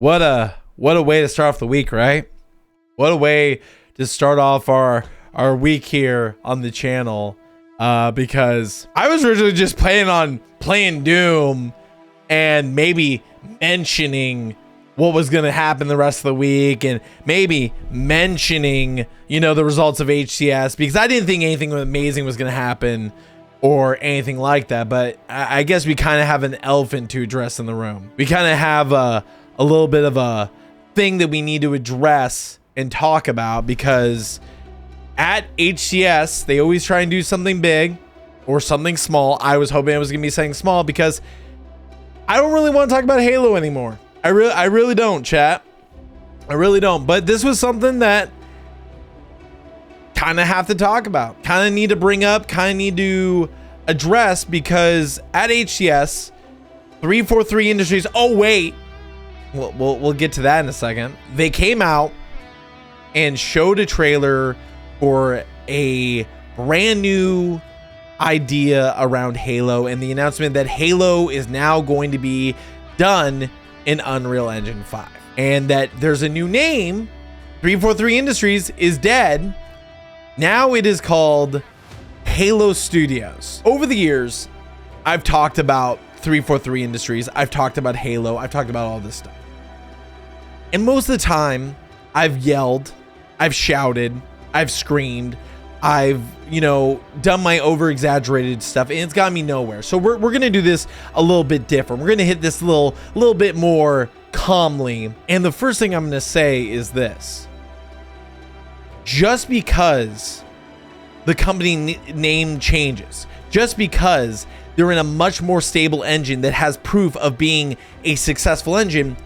What a way to start off the week, right? What a way to start off our week here on the channel. Because I was originally just planning on playing Doom and maybe mentioning what was going to happen the rest of the week and maybe mentioning, the results of HCS, because I didn't think anything amazing was going to happen or anything like that. But I guess we kind of have an elephant to address in the room. We kind of have a little bit of a thing that we need to address and talk about, because at HCS, they always try and do something big or something small. I was hoping it was going to be something small because I don't really want to talk about Halo anymore. I really don't, chat. I really don't. But this was something that kind of have to talk about, kind of need to bring up, kind of need to address, because at HCS, 343 Industries. Oh wait, we'll get to that in a second. They came out and showed a trailer for a brand new idea around Halo, and the announcement that Halo is now going to be done in Unreal Engine 5, and that there's a new name. 343 Industries is dead. Now it is called Halo Studios. Over the years, I've talked about 343 Industries. I've talked about Halo. I've talked about all this stuff. And most of the time, I've yelled, I've shouted, I've screamed, I've, done my over-exaggerated stuff, and it's gotten me nowhere. So we're going to do this a little bit different. We're going to hit this little bit more calmly. And the first thing I'm going to say is this. Just because the company name changes, just because they're in a much more stable engine that has proof of being a successful engine,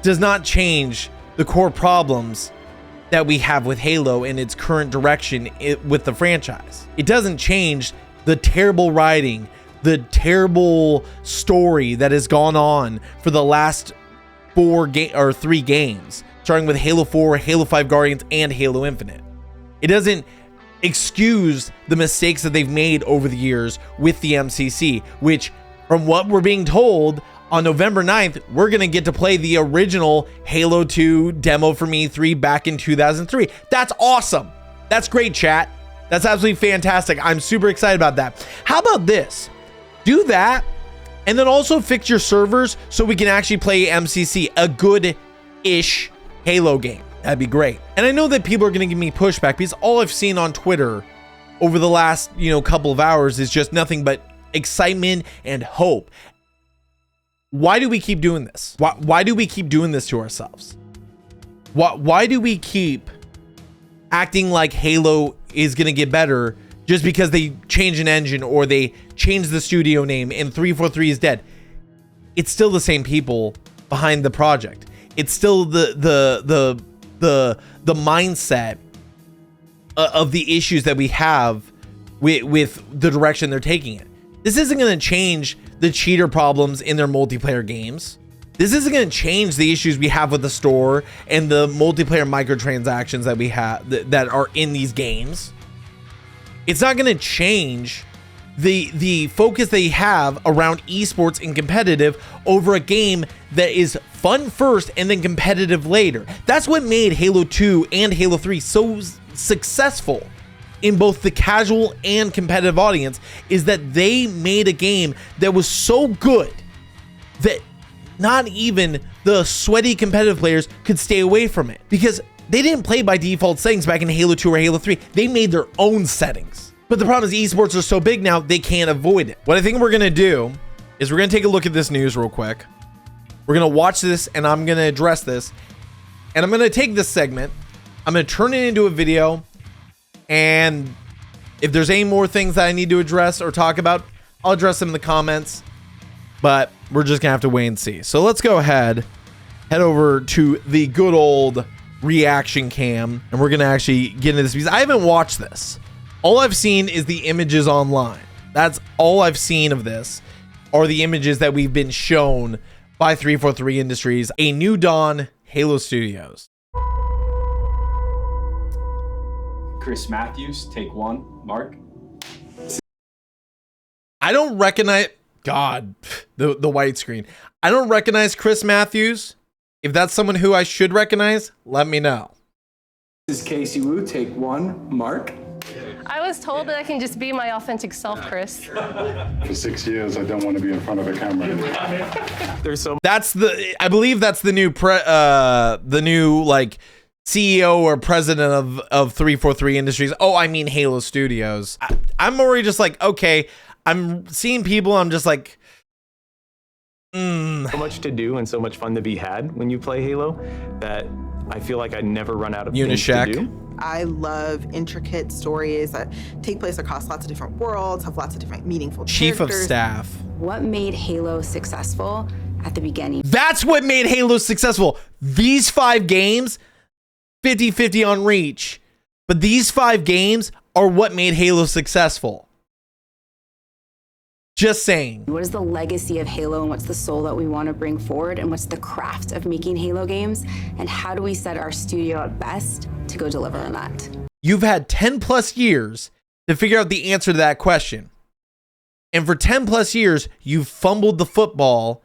does not change the core problems that we have with Halo and its current direction with the franchise. It doesn't change the terrible writing, the terrible story that has gone on for the last 3 games, starting with Halo 4, Halo 5 Guardians, and Halo Infinite. It doesn't excuse the mistakes that they've made over the years with the MCC, which, from what we're being told, on November 9th, we're going to get to play the original Halo 2 demo from E3 back in 2003. That's awesome. That's great, chat. That's absolutely fantastic. I'm super excited about that. How about this? Do that, and then also fix your servers so we can actually play MCC, a good-ish Halo game. That'd be great. And I know that people are going to give me pushback, because all I've seen on Twitter over the last, couple of hours is just nothing but excitement and hope. Why do we keep doing this? Why do we keep doing this to ourselves? Why do we keep acting like Halo is going to get better just because they change an engine or they change the studio name and 343 is dead? It's still the same people behind the project. It's still the mindset of the issues that we have with the direction they're taking it. This isn't going to change the cheater problems in their multiplayer games. This isn't going to change the issues we have with the store and the multiplayer microtransactions that we have that are in these games. It's not going to change the focus they have around esports and competitive over a game that is fun first and then competitive later. That's what made Halo 2 and Halo 3 so successful in both the casual and competitive audience, is that they made a game that was so good that not even the sweaty competitive players could stay away from it, because they didn't play by default settings back in Halo 2 or Halo 3. They made their own settings. But the problem is esports are so big now, they can't avoid it. What I think we're going to do is we're going to take a look at this news real quick. We're going to watch this, and I'm going to address this. And I'm going to take this segment, I'm going to turn it into a video, and if there's any more things that I need to address or talk about, I'll address them in the comments. But we're just gonna have to wait and see. So let's go ahead, head over to the good old reaction cam, and we're gonna actually get into this, because I haven't watched this. All I've seen is the images online. That's all I've seen of this, are the images that we've been shown by 343 Industries, a new dawn Halo Studios. Chris Matthews, take 1. Mark. I don't recognize, God, the white screen. I don't recognize Chris Matthews. If that's someone who I should recognize, let me know. This is Casey Wu, take one. Mark. I was told that I can just be my authentic self, Chris. For 6 years, I don't want to be in front of a camera. I believe that's the new like CEO or president of 343 Industries. Oh, I mean Halo Studios. I'm already just like, okay, I'm seeing people, I'm just like, So much to do and so much fun to be had when you play Halo that I feel like I never run out of things to do. I love intricate stories that take place across lots of different worlds, have lots of different meaningful Chief characters. of Staff. What made Halo successful at the beginning? That's what made Halo successful. These 5 games, 50-50 on reach, but these 5 games are what made Halo successful. Just saying. What is the legacy of Halo and what's the soul that we want to bring forward and what's the craft of making Halo games and how do we set our studio at best to go deliver on that? You've had 10 plus years to figure out the answer to that question. And for 10 plus years, you've fumbled the football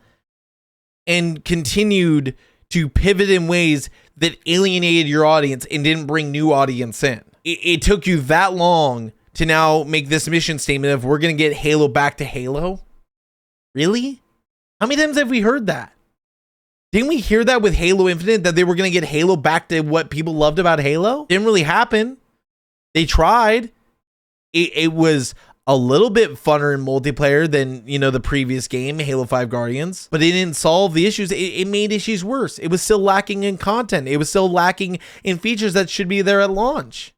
and continued to pivot in ways that alienated your audience and didn't bring new audience in. It took you that long to now make this mission statement of we're going to get Halo back to Halo? Really? How many times have we heard that? Didn't we hear that with Halo Infinite, that they were going to get Halo back to what people loved about Halo? Didn't really happen. They tried. It was a little bit funner in multiplayer than, you know, the previous game, Halo 5 Guardians, but it didn't solve the issues. It made issues worse. It was still lacking in content. It was still lacking in features that should be there at launch.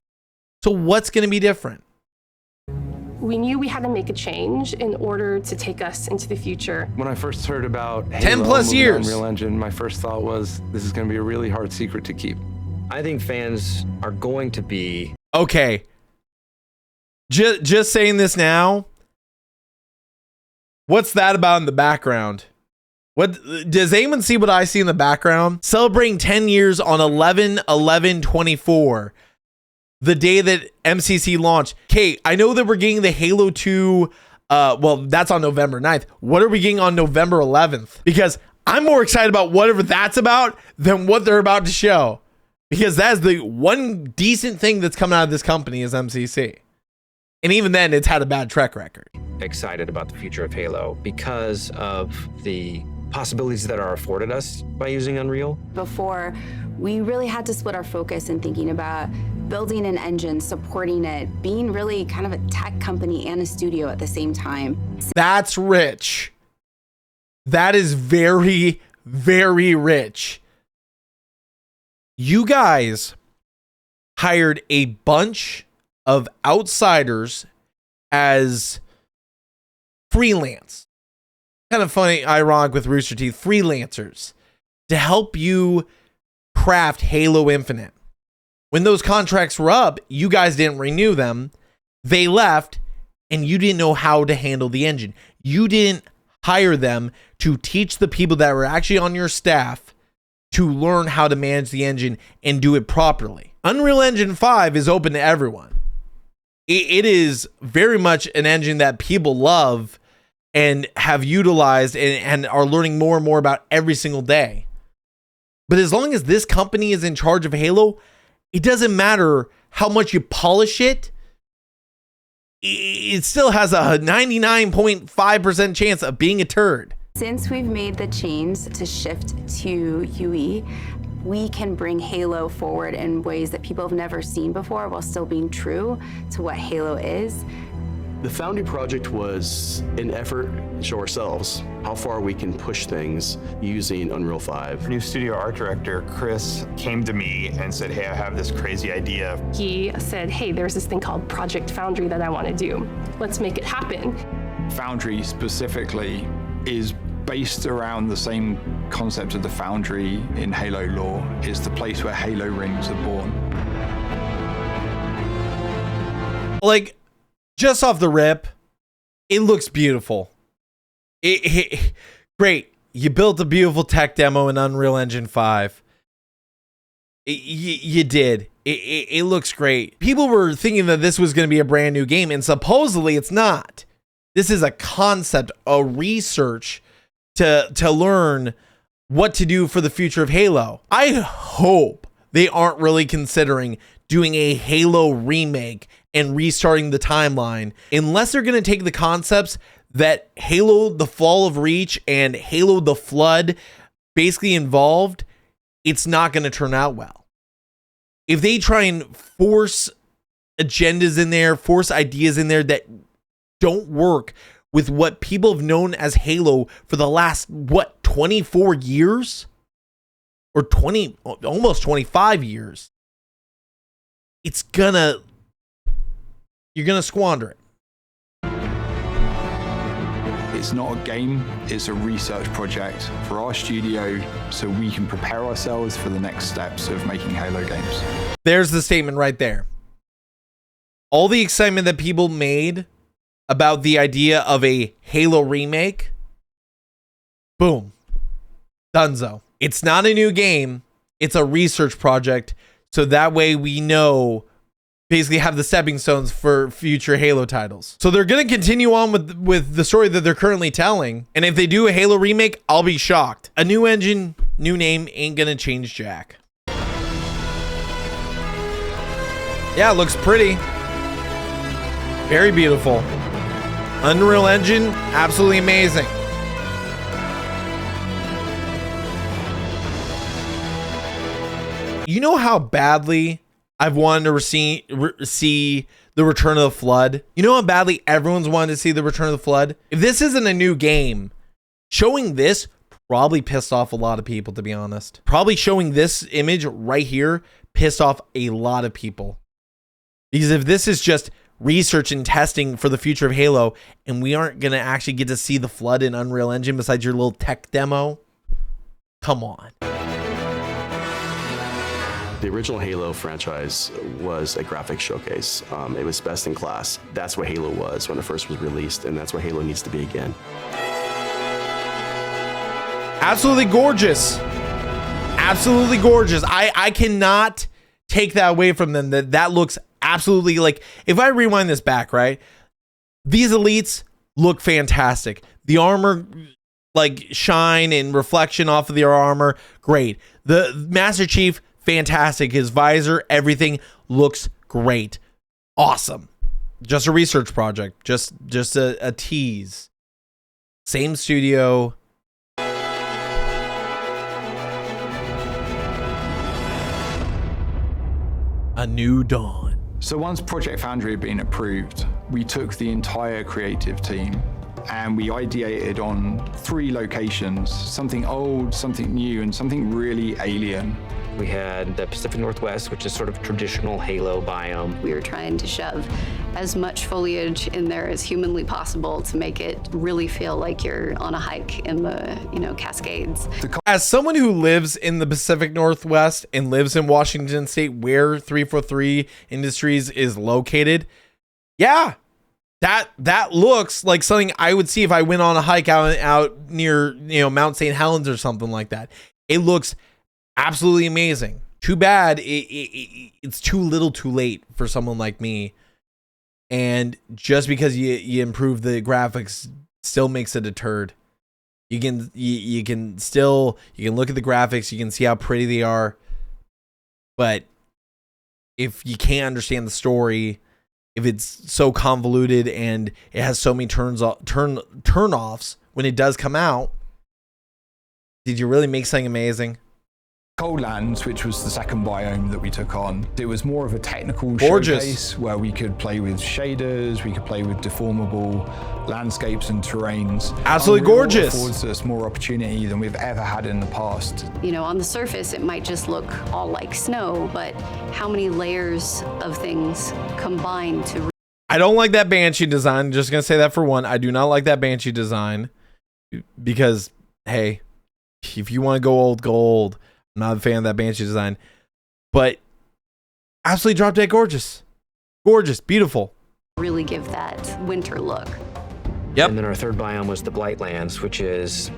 So what's going to be different? We knew we had to make a change in order to take us into the future. When I first heard about 10 plus moving to years. Unreal Engine, my first thought was this is going to be a really hard secret to keep. I think fans are going to be... Okay. Just saying this now. What's that about in the background? What does anyone see what I see in the background? Celebrating 10 years on 11/11/24. The day that MCC launched. Okay, I know that we're getting the Halo 2, well, that's on November 9th. What are we getting on November 11th? Because I'm more excited about whatever that's about than what they're about to show. Because that's the one decent thing that's coming out of this company is MCC. And even then, it's had a bad track record. Excited about the future of Halo because of the possibilities that are afforded us by using Unreal. Before, we really had to split our focus in thinking about building an engine, supporting it, being really kind of a tech company and a studio at the same time. That's rich. That is very, very rich. You guys hired a bunch of outsiders as freelance. Kind of funny, ironic with Rooster Teeth, freelancers to help you craft Halo Infinite. When those contracts were up, you guys didn't renew them. They left and you didn't know how to handle the engine. You didn't hire them to teach the people that were actually on your staff to learn how to manage the engine and do it properly. Unreal Engine 5 is open to everyone. It is very much an engine that people love and have utilized and are learning more and more about every single day. But as long as this company is in charge of Halo, it doesn't matter how much you polish it. It still has a 99.5% chance of being a turd. Since we've made the change to shift to UE, we can bring Halo forward in ways that people have never seen before while still being true to what Halo is. The Foundry project was an effort to show ourselves how far we can push things using Unreal 5. New studio art director, Chris, came to me and said, hey, I have this crazy idea. He said, hey, there's this thing called Project Foundry that I want to do. Let's make it happen. Foundry specifically is based around the same concept of the Foundry in Halo lore. It's the place where Halo rings are born. Like, just off the rip, it looks beautiful. Great. You built a beautiful tech demo in Unreal Engine 5. You did. It looks great. People were thinking that this was going to be a brand new game, and supposedly it's not. This is a concept, a research to learn what to do for the future of Halo. I hope they aren't really considering doing a Halo remake and restarting the timeline, unless they're going to take the concepts that Halo the Fall of Reach and Halo the Flood basically involved. It's not going to turn out well. If they try and force agendas in there, force ideas in there that don't work with what people have known as Halo for the last, 24 years? Or almost 25 years. You're gonna squander it. It's not a game, it's a research project for our studio so we can prepare ourselves for the next steps of making Halo games. There's the statement right there. All the excitement that people made about the idea of a Halo remake, boom, dunzo. It's not a new game, it's a research project, so that way we know, basically have the stepping stones for future Halo titles. So they're going to continue on with the story that they're currently telling. And if they do a Halo remake, I'll be shocked. A new engine, new name ain't going to change jack. Yeah, it looks pretty. Very beautiful. Unreal Engine, absolutely amazing. You know how badly I've wanted to see the Return of the Flood? You know how badly everyone's wanted to see the Return of the Flood? If this isn't a new game, showing this probably pissed off a lot of people, to be honest. Probably showing this image right here pissed off a lot of people. Because if this is just research and testing for the future of Halo, and we aren't going to actually get to see the Flood in Unreal Engine besides your little tech demo, come on. The original Halo franchise was a graphics showcase. It was best in class. That's what Halo was when it first was released, and that's what Halo needs to be again. Absolutely gorgeous. Absolutely gorgeous. I cannot take that away from them. That looks absolutely like, if I rewind this back, right? These elites look fantastic. The armor, like, shine and reflection off of their armor, great. The Master Chief, fantastic. His visor, everything looks great. Awesome. Just a research project. Just a tease. Same studio. A new dawn. So once Project Foundry had been approved, we took the entire creative team and we ideated on 3 locations, something old, something new, and something really alien. We had the Pacific Northwest, which is sort of traditional Halo biome. We were trying to shove as much foliage in there as humanly possible to make it really feel like you're on a hike in the, Cascades. As someone who lives in the Pacific Northwest and lives in Washington State, where 343 Industries is located, yeah, that looks like something I would see if I went on a hike out near, Mount St. Helens or something like that. It looks absolutely amazing. Too bad it's too little too late for someone like me. And just because you improve the graphics still makes it a turd. You can look at the graphics, you can see how pretty they are. But if you can't understand the story, if it's so convoluted and it has so many turn-offs when it does come out, did you really make something amazing? Coldlands, which was the second biome that we took on, it was more of a technical showcase where we could play with shaders, we could play with deformable landscapes and terrains. Absolutely gorgeous. It affords us more opportunity than we've ever had in the past. On the surface, it might just look all like snow, but how many layers of things combine to... I don't like that Banshee design. Just going to say that for one. I do not like that Banshee design because, hey, if you want to go old, go old. I'm not a fan of that Banshee design, but absolutely drop dead gorgeous. Gorgeous, beautiful. Really give that winter look. Yep. And then our third biome was the Blightlands, which is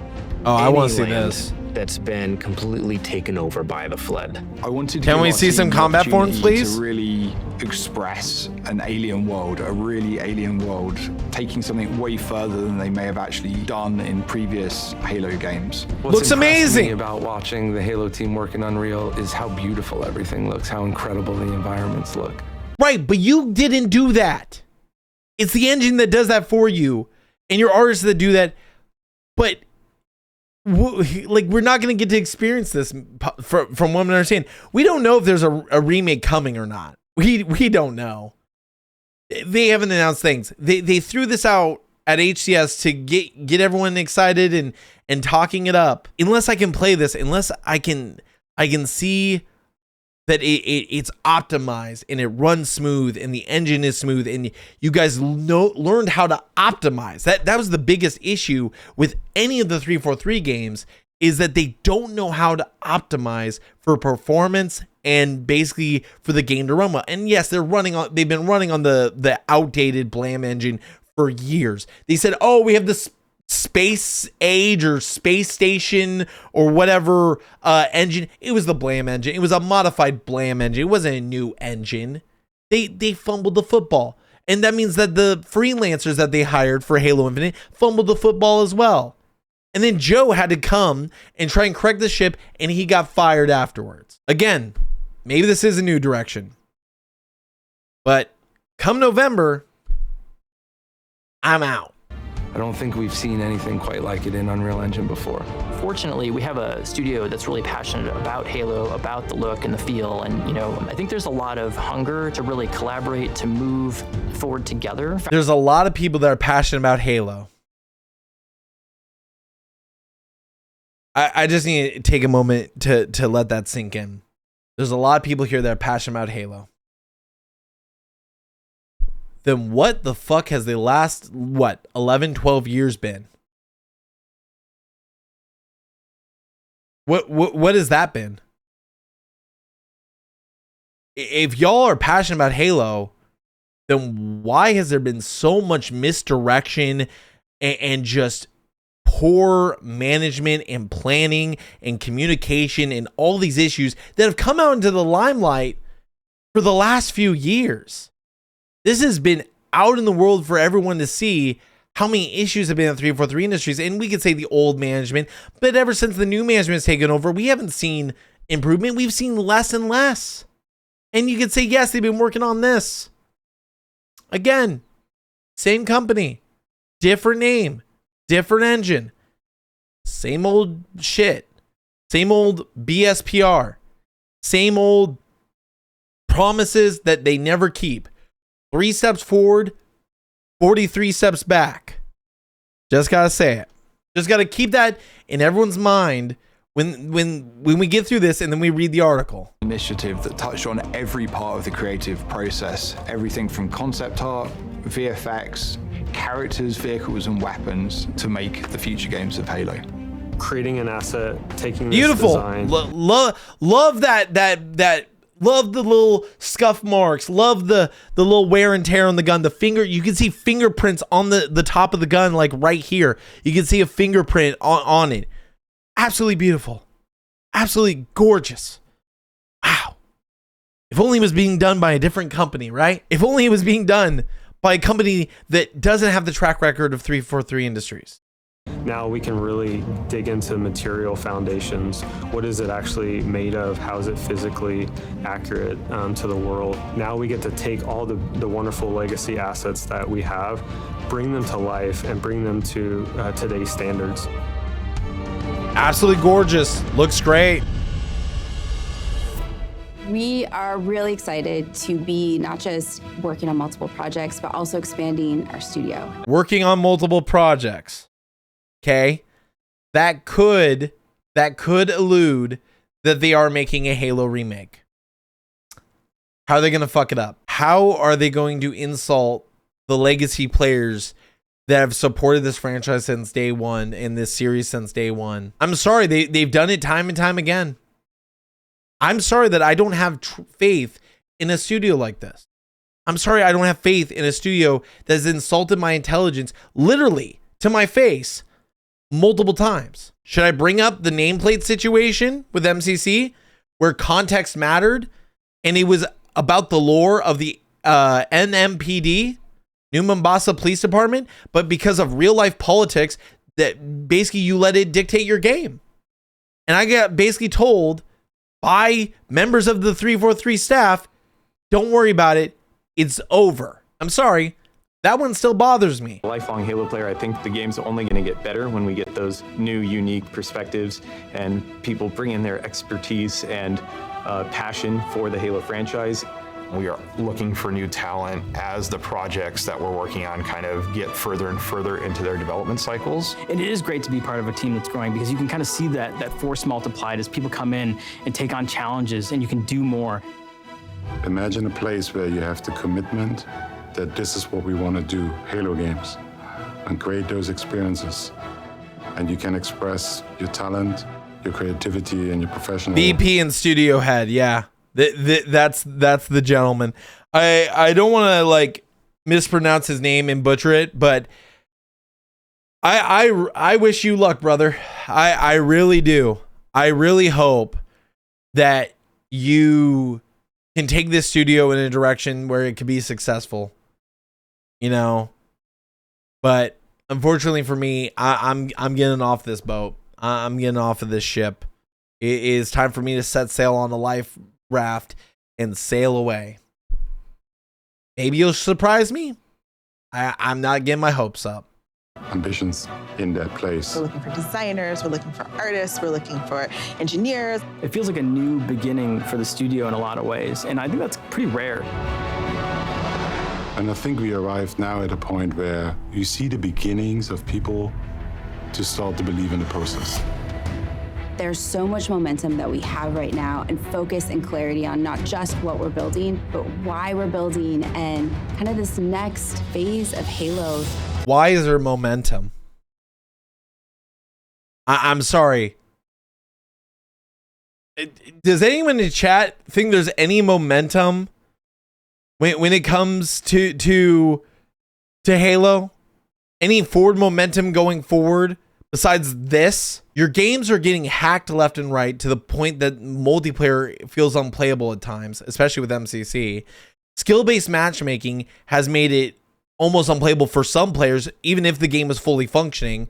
I want to see this. that's been completely taken over by the flood. I wanted to Can give we our see team some the combat forms, opportunity please? To really express an alien world, a really alien world, taking something way further than they may have actually done in previous Halo games. Looks amazing. About watching the Halo team work in Unreal is how beautiful everything looks, how incredible the environments look. Right, but you didn't do that. It's the engine that does that for you, and your artists that do that. But like, we're not going to get to experience this from what I understand. We don't know if there's a remake coming or not. We don't know. They haven't announced things. They threw this out at HCS to get everyone excited and talking it up. Unless I can play this, unless I can see that it's optimized and it runs smooth and the engine is smooth and you guys learned how to optimize. That was the biggest issue with any of the 343 games, is that they don't know how to optimize for performance and basically for the game to run well. And yes, they've been running on the outdated Blam engine for years. They said, oh, we have this space age or space station or whatever engine. It was the Blam engine. It was a modified Blam engine. It wasn't a new engine. They fumbled the football. And that means that the freelancers that they hired for Halo Infinite fumbled the football as well. And then Joe had to come and try and correct the ship, and he got fired afterwards. Again, maybe this is a new direction. But come November, I'm out. I don't think we've seen anything quite like it in Unreal Engine before. Fortunately, we have a studio that's really passionate about Halo, about the look and the feel, and I think there's a lot of hunger to really collaborate, to move forward together. There's a lot of people that are passionate about Halo. I just need to take a moment to let that sink in. There's a lot of people here that are passionate about Halo. Then what the fuck has the last, 11, 12 years been? What has that been? If y'all are passionate about Halo, then why has there been so much misdirection and just poor management and planning and communication and all these issues that have come out into the limelight for the last few years? This has been out in the world for everyone to see how many issues have been in 343 Industries. And we could say the old management, but ever since the new management has taken over, we haven't seen improvement. We've seen less and less. And you could say, yes, they've been working on this. Again, same company, different name, different engine, same old shit, same old BSPR, same old promises that they never keep. 3 steps forward, 43 steps back. Just gotta say it. Just gotta keep that in everyone's mind when we get through this and then we read the article. Initiative that touched on every part of the creative process. Everything from concept art, VFX, characters, vehicles, and weapons to make the future games of Halo. Creating an asset, taking this Beautiful. design. Love that. Love the little scuff marks. Love the little wear and tear on the gun. The finger, you can see fingerprints on the top of the gun, like right here. You can see a fingerprint on it. Absolutely beautiful. Absolutely gorgeous. Wow. If only it was being done by a different company, right? If only it was being done by a company that doesn't have the track record of 343 Industries. Now we can really dig into material foundations. What is it actually made of? How is it physically accurate to the world? Now we get to take all the wonderful legacy assets that we have, bring them to life, and bring them to today's standards. Absolutely gorgeous. Looks great. We are really excited to be not just working on multiple projects, but also expanding our studio. Working on multiple projects. Okay, that could allude that they are making a Halo remake. How are they going to fuck it up? How are they going to insult the legacy players that have supported this franchise since day one and this series since day one? I'm sorry, they've done it time and time again. I'm sorry that I don't have faith in a studio like this. I'm sorry I don't have faith in a studio that has insulted my intelligence literally to my face multiple times. Should I bring up the nameplate situation with MCC where context mattered and it was about the lore of the NMPD, New Mombasa Police Department, but because of real life politics that basically you let it dictate your game? And I got basically told by members of the 343 staff, don't worry about it, it's over. I'm sorry, that one still bothers me. Lifelong Halo player, I think the game's only going to get better when we get those new, unique perspectives and people bring in their expertise and passion for the Halo franchise. We are looking for new talent as the projects that we're working on kind of get further and further into their development cycles. And it is great to be part of a team that's growing because you can kind of see that force multiplied as people come in and take on challenges and you can do more. Imagine a place where you have the commitment that this is what we want to do, Halo games, and create those experiences. And you can express your talent, your creativity, and your professional. VP and studio head, yeah. That's the gentleman. I don't want to like mispronounce his name and butcher it, but I wish you luck, brother. I really do. I really hope that you can take this studio in a direction where it could be successful. You know, but unfortunately for me, I'm getting off this boat. I'm getting off of this ship. It is time for me to set sail on the life raft and sail away. Maybe you'll surprise me. I'm not getting my hopes up. Ambitions in that place. We're looking for designers, we're looking for artists, we're looking for engineers. It feels like a new beginning for the studio in a lot of ways, and I think that's pretty rare. And I think we arrived now at a point where you see the beginnings of people to start to believe in the process. There's so much momentum that we have right now and focus and clarity on not just what we're building, but why we're building and kind of this next phase of Halo. Why is there momentum? I'm sorry. Does anyone in the chat think there's any momentum when it comes to Halo? Any forward momentum going forward besides this? Your games are getting hacked left and right to the point that multiplayer feels unplayable at times, especially with MCC. Skill-based matchmaking has made it almost unplayable for some players, even if the game is fully functioning.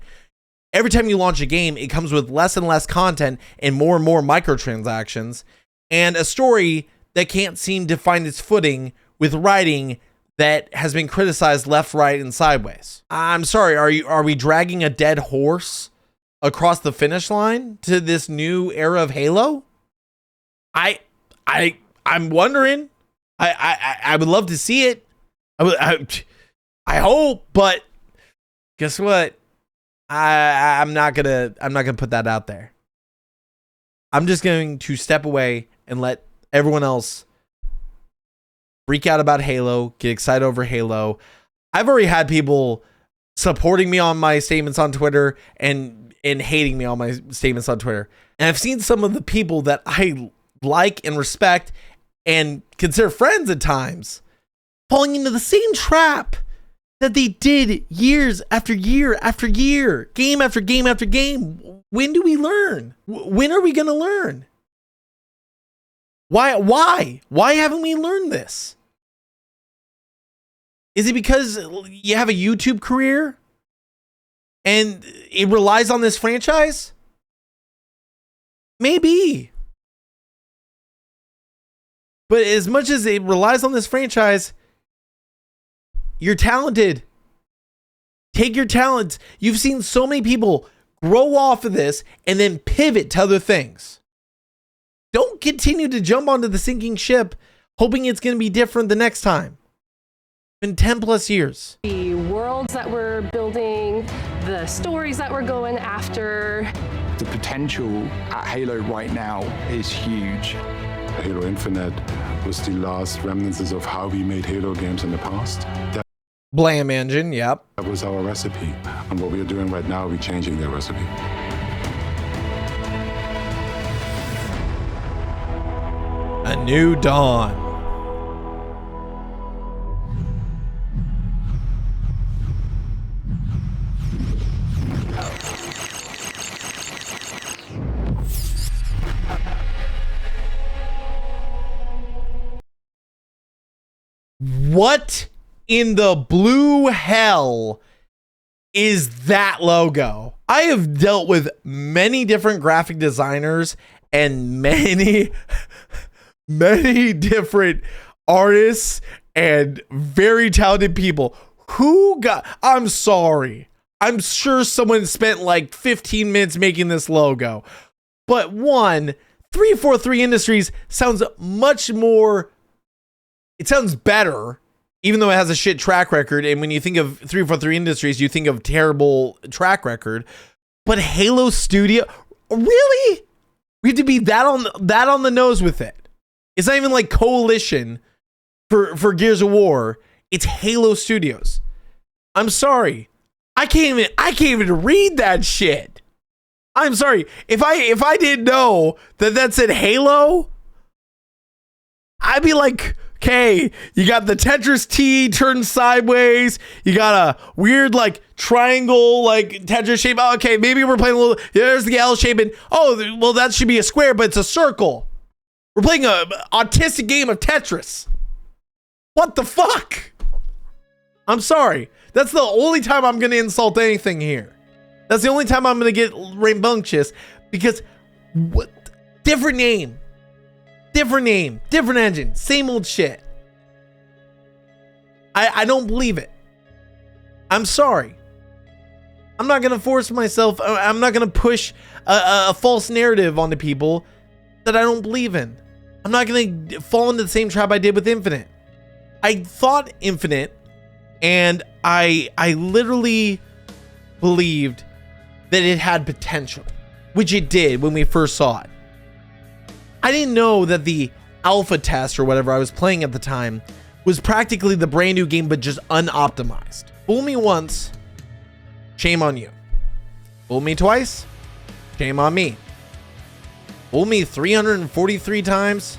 Every time you launch a game, it comes with less and less content and more microtransactions, and a story that can't seem to find its footing with writing that has been criticized left, right, and sideways. I'm sorry, are we dragging a dead horse across the finish line to this new era of Halo? I'm wondering. I would love to see it. I hope, but guess what? I'm not gonna put that out there. I'm just going to step away and let everyone else freak out about Halo, get excited over Halo. I've already had people supporting me on my statements on Twitter and hating me on my statements on Twitter. And I've seen some of the people that I like and respect and consider friends at times falling into the same trap that they did years after year after year, game after game after game. When do we learn? When are we going to learn? Why haven't we learned this? Is it because you have a YouTube career and it relies on this franchise? Maybe. But as much as it relies on this franchise, you're talented. Take your talents. You've seen so many people grow off of this and then pivot to other things. Don't continue to jump onto the sinking ship hoping it's going to be different the next time. It's been 10 plus years. The worlds that we're building, the stories that we're going after. The potential at Halo right now is huge. Halo Infinite was the last remnants of how we made Halo games in the past. Blam engine, yep. That was our recipe. And what we are doing right now, we're changing that recipe. A new dawn. What in the blue hell is that logo? I have dealt with many different graphic designers and many different artists and very talented people who I'm sorry. I'm sure someone spent like 15 minutes making this logo. But 343 Industries sounds much more, it sounds better, even though it has a shit track record. And when you think of 343 Industries, you think of terrible track record. But Halo Studio, really? We have to be that on the nose with it. It's not even like Coalition for Gears of War. It's Halo Studios. I'm sorry. I can't even read that shit. I'm sorry. If I didn't know that said Halo, I'd be like, okay, you got the Tetris T turned sideways. You got a weird like triangle, like Tetris shape. Oh, okay, maybe we're playing a little. There's the L shape, and oh, well, that should be a square, but it's a circle. We're playing a autistic game of Tetris. What the fuck? I'm sorry. That's the only time I'm gonna insult anything here. That's the only time I'm gonna get rambunctious, because what? Different name, different engine, same old shit. I don't believe it. I'm sorry. I'm not gonna force myself. I'm not gonna push a false narrative onto people that I don't believe in. I'm not gonna fall into the same trap I did with Infinite. I thought Infinite, and I literally believed that it had potential, which it did when we first saw it. I didn't know that the alpha test or whatever I was playing at the time was practically the brand new game, but just unoptimized. Fool me once, shame on you. Fool me twice, shame on me. Fool me 343 times,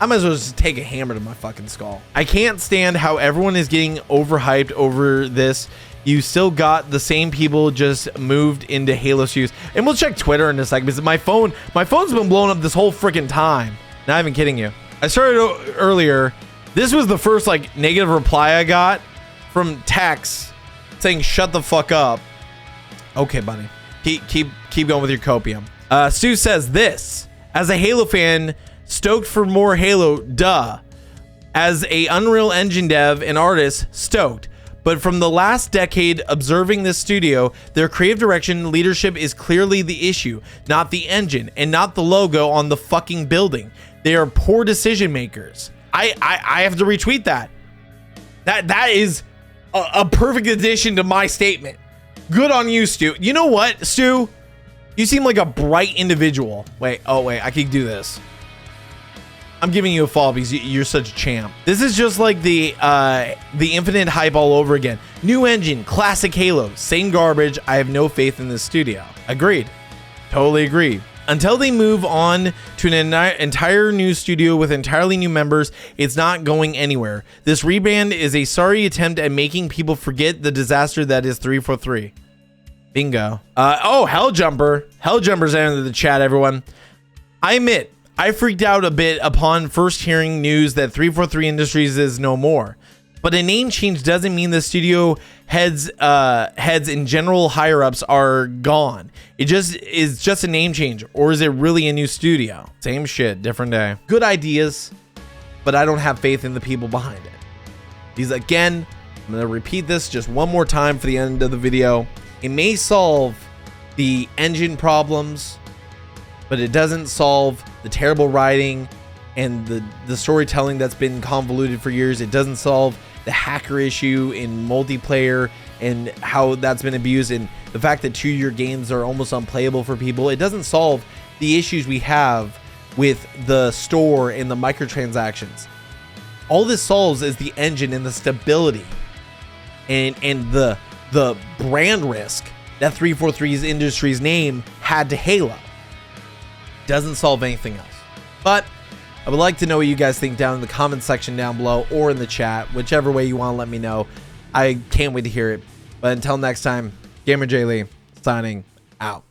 I might as well just take a hammer to my fucking skull. I can't stand how everyone is getting overhyped over this. You still got the same people just moved into Halo Studios. And we'll check Twitter in a second, because my phone's been blowing up this whole freaking time. Not even kidding you. I started earlier. This was the first like negative reply I got from Tex saying shut the fuck up. Okay, buddy. Keep going with your copium. Stu says this: as a Halo fan, stoked for more Halo, duh. As a Unreal Engine dev and artist, stoked. But from the last decade observing this studio, their creative direction leadership is clearly the issue, not the engine and not the logo on the fucking building. They are poor decision makers. I have to retweet that. That is a perfect addition to my statement. Good on you, Stu. You know what, Stu? You seem like a bright individual. Wait, I can do this. I'm giving you a follow because you're such a champ. This is just like the Infinite hype all over again. New engine, classic Halo, same garbage. I have no faith in this studio. Agreed. Totally agree. Until they move on to an entire new studio with entirely new members, it's not going anywhere. This rebrand is a sorry attempt at making people forget the disaster that is 343. Bingo. Oh, Helljumper's entered the chat, everyone. I admit, I freaked out a bit upon first hearing news that 343 Industries is no more. But a name change doesn't mean the studio heads in general higher ups are gone. It is just a name change, or is it really a new studio? Same shit, different day. Good ideas, but I don't have faith in the people behind it. These again, I'm gonna repeat this just one more time for the end of the video. It may solve the engine problems, but it doesn't solve the terrible writing and the storytelling that's been convoluted for years. It doesn't solve the hacker issue in multiplayer and how that's been abused, and the fact that 2-year games are almost unplayable for people. It doesn't solve the issues we have with the store and the microtransactions. All this solves is the engine and the stability and the brand risk that 343's Industries name had to Halo. Doesn't solve anything else. But I would like to know what you guys think down in the comment section down below or in the chat, whichever way you want to let me know. I can't wait to hear it. But until next time, Gamer J Lee signing out.